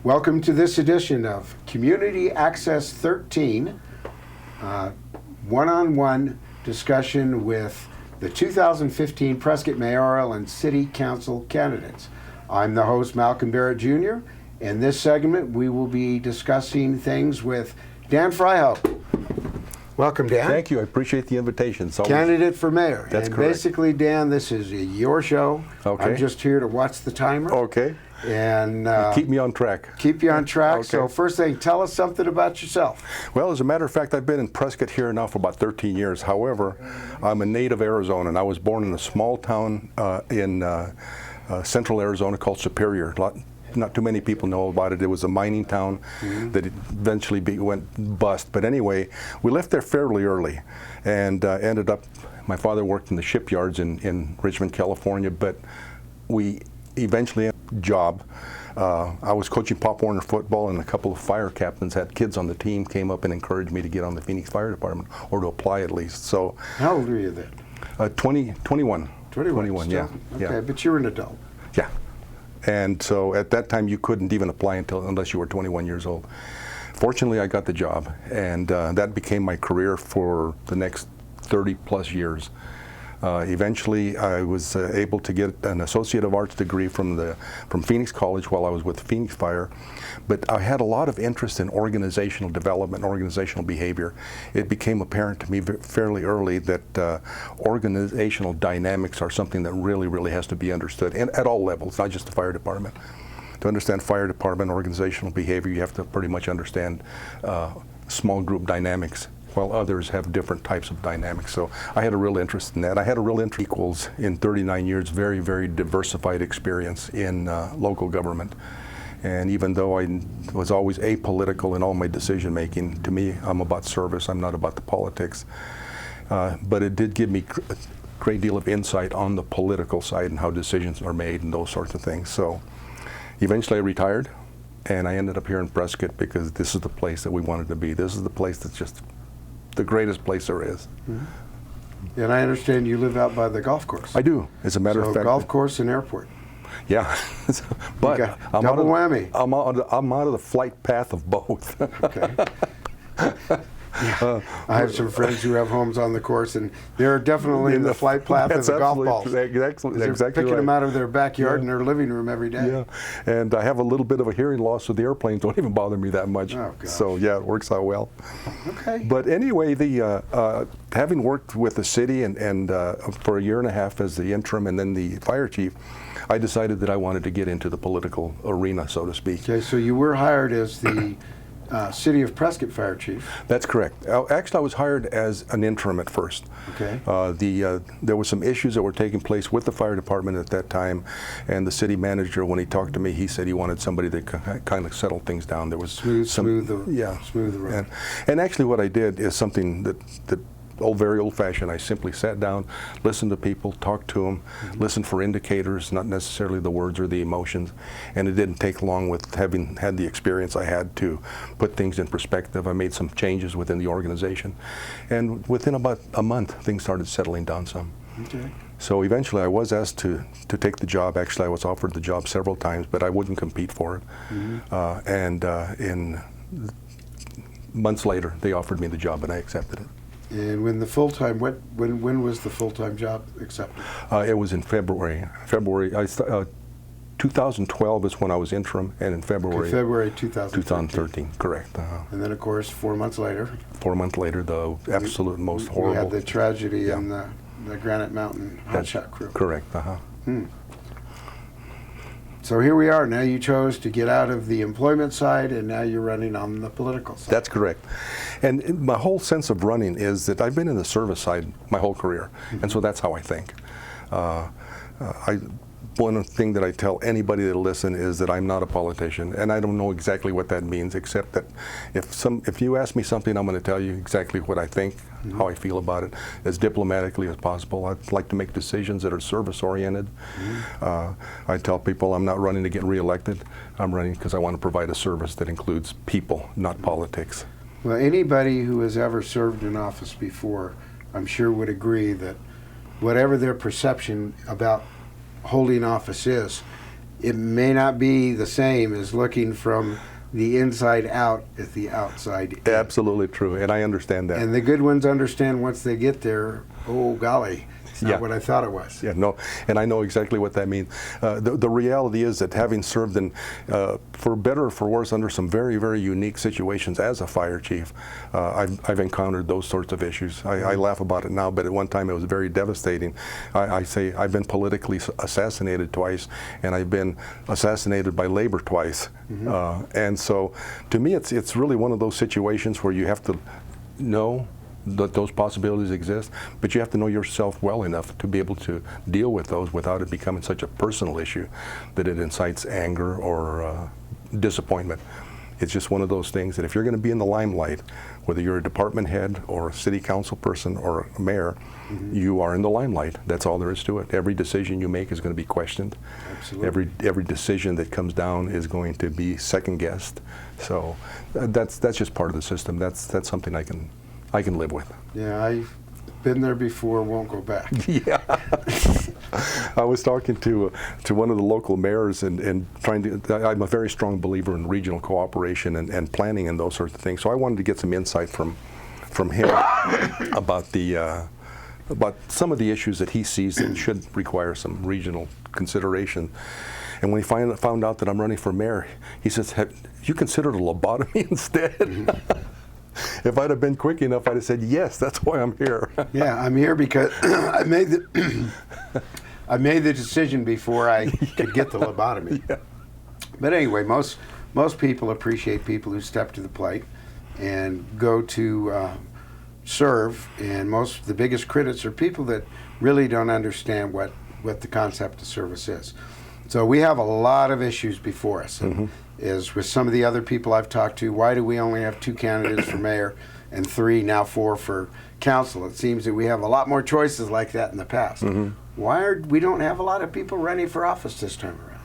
Welcome to this edition of Community Access 13, one-on-one discussion with the 2015 Prescott Mayoral and City Council candidates. I'm the host, Malcolm Barrett Jr. In this segment, we will be discussing things with Dan Fryhope. Welcome, Dan. Thank you. I appreciate the invitation. Candidate for mayor. That's and correct. Basically, Dan, this is your show. Okay. I'm just here to watch the timer. Okay. And keep me on track. Keep you on track. Okay. So first thing, tell us something about yourself. Well, as a matter of fact, I've been in Prescott here now for about 13 years. However, I'm a native Arizonan. I was born in a small town in central Arizona called Superior. Not too many people know about it. It was a mining town that eventually went bust. But anyway, we left there fairly early and ended up, my father worked in the shipyards in Richmond, California, but we eventually had a job. I was coaching Pop Warner football, and a couple of fire captains had kids on the team, came up and encouraged me to get on the Phoenix Fire Department, or to apply at least. So, how old were you then? 21. 21, yeah. Okay, Yeah. but you're an adult. Yeah. And so at that time, you couldn't even apply unless you were 21 years old. Fortunately, I got the job, and that became my career for the next 30 plus years. Eventually, I was able to get an Associate of Arts degree from Phoenix College while I was with Phoenix Fire, but I had a lot of interest in organizational development, organizational behavior. It became apparent to me fairly early that organizational dynamics are something that really, really has to be understood, and at all levels, not just the fire department. To understand fire department organizational behavior, you have to pretty much understand small group dynamics, while others have different types of dynamics. So I had a real interest in that. I had a real interest equals in 39 years, very, very diversified experience in local government. And even though I was always apolitical in all my decision making, to me, I'm about service, I'm not about the politics. But it did give me a great deal of insight on the political side and how decisions are made and those sorts of things. So eventually I retired, and I ended up here in Prescott because this is the place that we wanted to be. This is the place that's just the greatest place there is. Mm-hmm. And I understand you live out by the golf course. I do, as a matter of fact. Golf course and airport. Yeah, but I'm double whammy. I'm out of the flight path of both. Okay. Yeah. I have some friends who have homes on the course, and they're definitely in the flight path of the golf balls. They're exactly picking right. them out of their backyard in their living room every day. Yeah, and I have a little bit of a hearing loss, so the airplanes don't even bother me that much. Oh, gosh. So yeah, it works out well. Okay. But anyway, having worked with the city and for a year and a half as the interim and then the fire chief, I decided that I wanted to get into the political arena, so to speak. Okay, so you were hired as the City of Prescott Fire Chief. That's correct. Actually, I was hired as an interim at first. Okay. There were some issues that were taking place with the fire department at that time, and the city manager, when he talked to me, he said he wanted somebody that could kind of settle things down. There was smooth the road. And actually, what I did is something that very old-fashioned. I simply sat down, listened to people, talked to them, listened for indicators, not necessarily the words or the emotions. And it didn't take long, with having had the experience I had, to put things in perspective. I made some changes within the organization. And within about a month, things started settling down some. Okay. So eventually I was asked to take the job. Actually, I was offered the job several times, but I wouldn't compete for it. In months later, they offered me the job, and I accepted it. And when the full-time, when was the full-time job accepted? It was in February. 2012 is when I was interim, and in February. Okay, February 2013. Correct. And then, of course, 4 months later. 4 months later, the absolute most horrible. We had the tragedy in the Granite Mountain hotshot crew. Correct. So here we are. Now you chose to get out of the employment side, and now you're running on the political side. That's correct. And my whole sense of running is that I've been in the service side my whole career, and so that's how I think. One thing that I tell anybody that'll listen is that I'm not a politician, and I don't know exactly what that means, except that if you ask me something, I'm going to tell you exactly what I think, how I feel about it, as diplomatically as possible. I'd like to make decisions that are service-oriented. I tell people I'm not running to get reelected. I'm running because I want to provide a service that includes people, not politics. Well, anybody who has ever served in office before, I'm sure would agree that whatever their perception about holding office is, it may not be the same as looking from the inside out at the outside in. Absolutely true, and I understand that. And the good ones understand once they get there, oh golly, it's not what I thought it was. Yeah, no, and I know exactly what that means. The reality is that having served in, for better or for worse, under some very, very unique situations as a fire chief, I've encountered those sorts of issues. I laugh about it now, but at one time it was very devastating. I say I've been politically assassinated twice, and I've been assassinated by labor twice. And so, to me, it's really one of those situations where you have to know that those possibilities exist, but you have to know yourself well enough to be able to deal with those without it becoming such a personal issue that it incites anger or disappointment. It's just one of those things that if you're going to be in the limelight, whether you're a department head or a city council person or a mayor, you are in the limelight. That's all there is to it. Every decision you make is going to be questioned. Absolutely. Every decision that comes down is going to be second guessed. So that's just part of the system. That's something I can live with. Yeah, I've been there before, won't go back. Yeah. I was talking to one of the local mayors and trying to, I'm a very strong believer in regional cooperation and planning and those sorts of things. So I wanted to get some insight from him about about some of the issues that he sees that should require some regional consideration. And when he found out that I'm running for mayor, he says, "Have you considered a lobotomy instead?" If I'd have been quick enough, I'd have said, yes, that's why I'm here. Yeah, I'm here because I made the decision before I could get the lobotomy. Yeah. But anyway, most people appreciate people who step to the plate and go to serve, and the biggest critics are people that really don't understand what the concept of service is. So we have a lot of issues before us. And as with some of the other people I've talked to, why do we only have 2 candidates for mayor and 3, now 4 for council? It seems that we have a lot more choices like that in the past. Why we don't have a lot of people running for office this time around?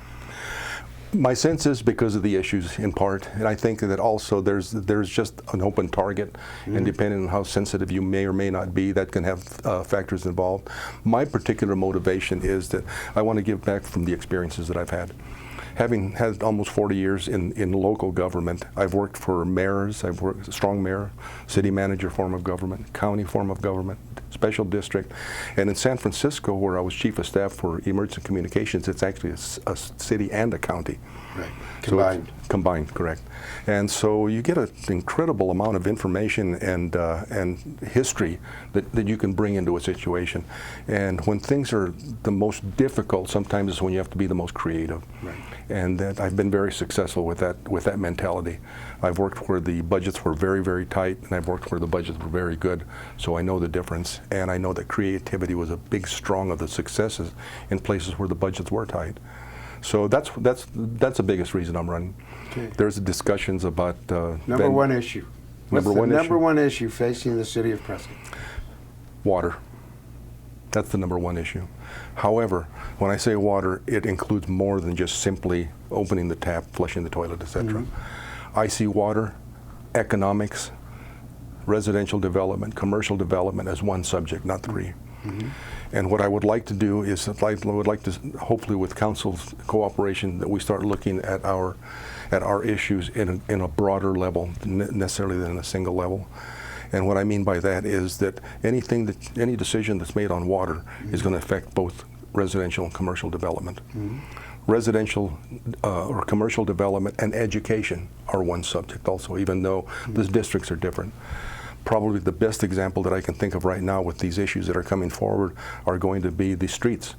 My sense is because of the issues in part, and I think that also there's just an open target, and depending on how sensitive you may or may not be, that can have factors involved. My particular motivation is that I want to give back from the experiences that I've had. Having had almost 40 years in local government, I've worked for mayors, I've worked strong mayor, city manager form of government, county form of government, special district, and in San Francisco, where I was chief of staff for emergency communications, it's actually a city and a county. Right. Combined. So combined, correct. And so you get an incredible amount of information and history that you can bring into a situation. And when things are the most difficult, sometimes is when you have to be the most creative. Right. And that I've been very successful with that mentality. I've worked where the budgets were very, very tight, and I've worked where the budgets were very good. So I know the difference, and I know that creativity was a big strong of the successes in places where the budgets were tight. So that's the biggest reason I'm running. Okay. There's discussions about number one issue. What's the number one issue facing the city of Prescott? Water. That's the number one issue. However, when I say water, it includes more than just simply opening the tap, flushing the toilet, etc. I see water, economics, residential development, commercial development as one subject, not 3. And what I would like to do is, I would like to, hopefully with council's cooperation, that we start looking at our issues in a broader level, necessarily than a single level. And what I mean by that is that any decision that's made on water is going to affect both residential and commercial development. Residential or commercial development and education are one subject also, even though the districts are different. Probably the best example that I can think of right now with these issues that are coming forward are going to be the streets.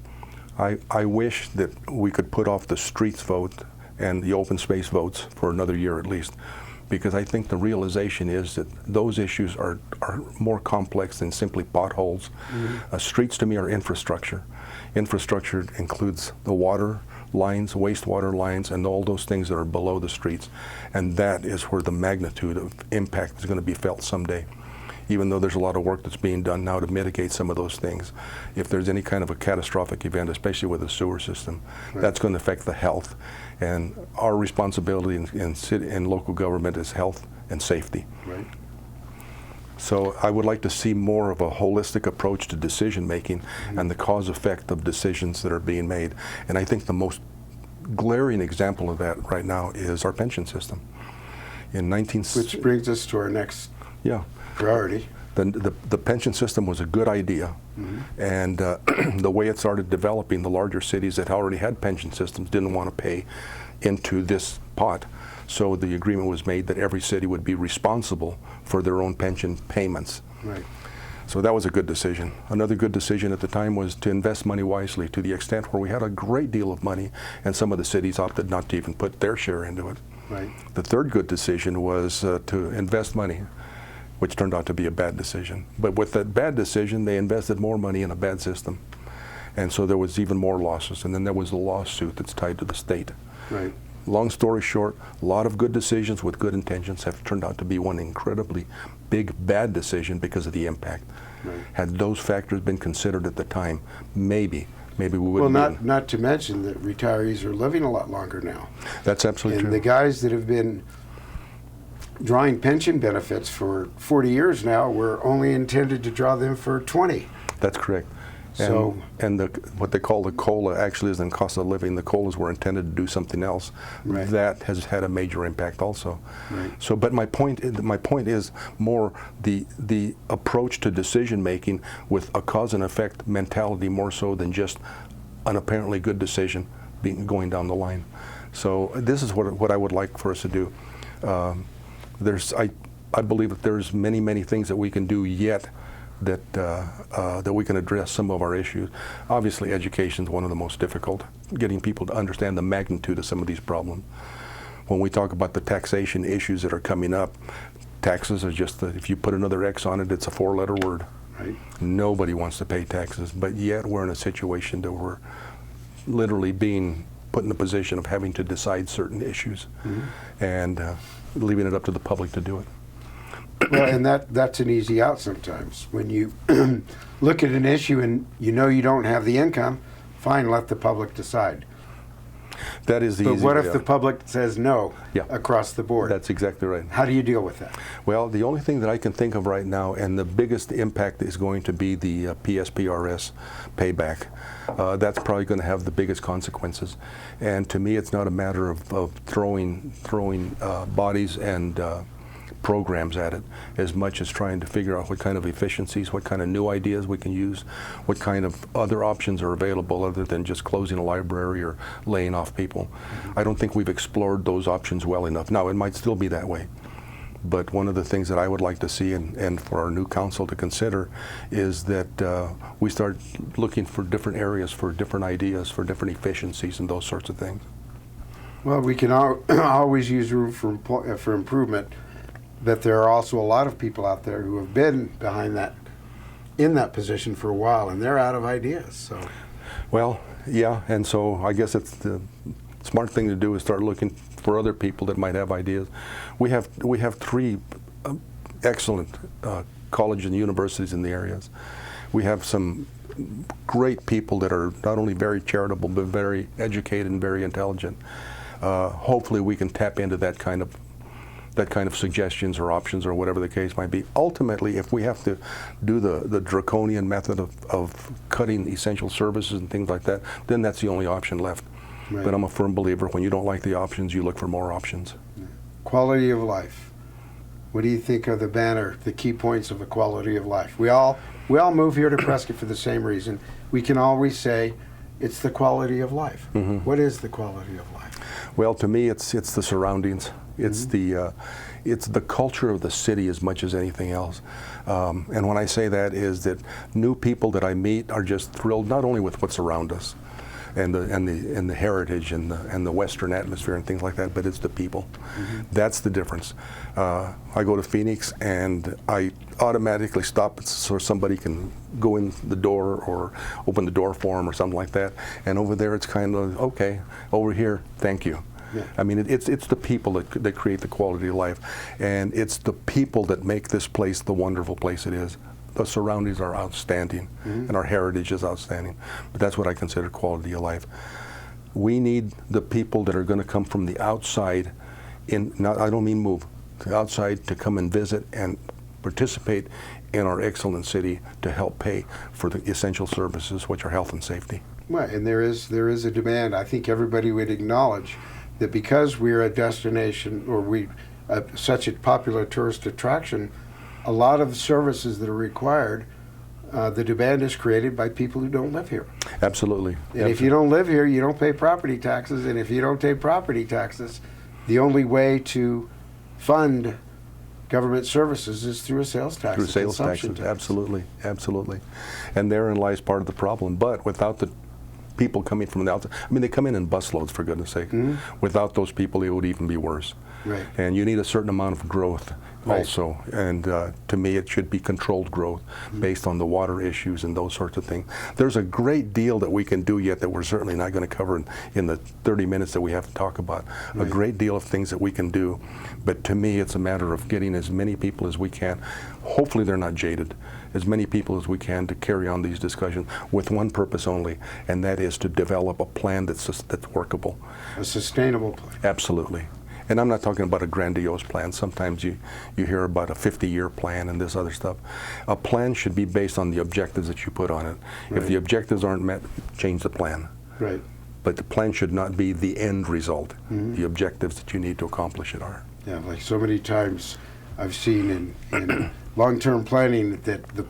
I wish that we could put off the streets vote and the open space votes for another year at least, because I think the realization is that those issues are more complex than simply potholes. Streets to me are infrastructure. Infrastructure includes the water lines, wastewater lines, and all those things that are below the streets. And that is where the magnitude of impact is going to be felt someday. Even though there's a lot of work that's being done now to mitigate some of those things. If there's any kind of a catastrophic event, especially with the sewer system, that's going to affect the health. And our responsibility in local government is health and safety. Right. So I would like to see more of a holistic approach to decision making and the cause effect of decisions that are being made. And I think the most glaring example of that right now is our pension system. In Which brings us to our next yeah. priority. The pension system was a good idea, and the way it started developing, the larger cities that already had pension systems didn't want to pay into this pot. So the agreement was made that every city would be responsible for their own pension payments. Right. So that was a good decision. Another good decision at the time was to invest money wisely, to the extent where we had a great deal of money and some of the cities opted not to even put their share into it. Right. The third good decision was to invest money, which turned out to be a bad decision. But with that bad decision, they invested more money in a bad system. And so there was even more losses. And then there was a lawsuit that's tied to the state. Right. Long story short, a lot of good decisions with good intentions have turned out to be one incredibly big bad decision because of the impact. Right. Had those factors been considered at the time, maybe we wouldn't. Well, not to mention that retirees are living a lot longer now. That's absolutely And true. the guys that have been drawing pension benefits for 40 years now were only intended to draw them for 20. That's correct. So, and what they call the COLA actually isn't cost of living. The COLAs were intended to do something else. Right. That has had a major impact also. Right. So, but my point is more the approach to decision making with a cause and effect mentality more so than just an apparently good decision going down the line. So this is what I would like for us to do. I believe that there's many things that we can do yet that we can address some of our issues. Obviously, education is one of the most difficult, getting people to understand the magnitude of some of these problems. When we talk about the taxation issues that are coming up, taxes are just, if you put another X on it, it's a 4-letter word. right. Nobody wants to pay taxes, but yet we're in a situation that we're literally being put in the position of having to decide certain issues and leaving it up to the public to do it. Well, and that's an easy out sometimes. When you look at an issue and you know you don't have the income, fine, let the public decide. That is the But easy what way if out. the public says no Yeah. across the board? That's exactly right. How do you deal with that? Well, the only thing that I can think of right now, and the biggest impact is going to be the PSPRS payback. That's probably going to have the biggest consequences. And to me, it's not a matter of throwing bodies and programs at it as much as trying to figure out what kind of efficiencies, what kind of new ideas we can use, what kind of other options are available other than just closing a library or laying off people. I don't think we've explored those options well enough. Now, it might still be that way. But one of the things that I would like to see, and for our new council to consider, is that we start looking for different areas, for different ideas, for different efficiencies and those sorts of things. Well, we can always use room for improvement, but there are also a lot of people out there who have been in that position for a while, and they're out of ideas. So, well, yeah, and so I guess it's the smart thing to do is start looking for other people that might have ideas. We have 3 excellent colleges and universities in the areas. We have some great people that are not only very charitable but very educated and very intelligent. Hopefully, we can tap into that kind of suggestions or options or whatever the case might be. Ultimately, if we have to do the draconian method of cutting essential services and things like that, then that's the only option left. Right. But I'm a firm believer, when you don't like the options, you look for more options. quality of life. What do you think are the key points of the quality of life? We all move here to Prescott for the same reason. We can always say it's the quality of life. Mm-hmm. What is the quality of life? Well, to me, it's the surroundings. It's the culture of the city as much as anything else. And when I say that is that new people that I meet are just thrilled not only with what's around us and the heritage and the Western atmosphere and things like that, but it's the people. Mm-hmm. That's the difference. I go to Phoenix and I automatically stop so somebody can go in the door or open the door for them or something like that. And over there, it's kind of okay. Over here, thank you. Yeah. I mean, it's the people that create the quality of life, and it's the people that make this place the wonderful place it is. The surroundings are outstanding, mm-hmm. and our heritage is outstanding. But that's what I consider quality of life. We need the people that are going to come from the outside. I don't mean move. The outside to come and visit and participate in our excellent city to help pay for the essential services, which are health and safety. Well, and there is a demand. I think everybody would acknowledge that because we're a destination, or we such a popular tourist attraction, a lot of services that are required, the demand is created by people who don't live here. Absolutely. And if you don't live here, you don't pay property taxes, and if you don't pay property taxes, the only way to fund government services is through a sales tax. Through sales taxes, tax. absolutely, absolutely. And therein lies part of the problem. But without the people coming from the outside, I mean, they come in busloads, for goodness sake. Without those people, it would even be worse. Right. And you need a certain amount of growth Right. also. And to me, it should be controlled growth based on the water issues and those sorts of things. There's a great deal that we can do yet that we're certainly not going to cover in the 30 minutes that we have to talk about. Right. A great deal of things that we can do. But to me, it's a matter of getting as many people as we can. Hopefully they're not jaded. As many people as we can to carry on these discussions with one purpose only, and that is to develop a plan that's workable. A sustainable plan. Absolutely. And I'm not talking about a grandiose plan. Sometimes you hear about a 50-year plan and this other stuff. A plan should be based on the objectives that you put on it. Right. If the objectives aren't met, change the plan. Right. But the plan should not be the end result. The objectives that you need to accomplish it are. Yeah, like so many times I've seen in long-term planning that the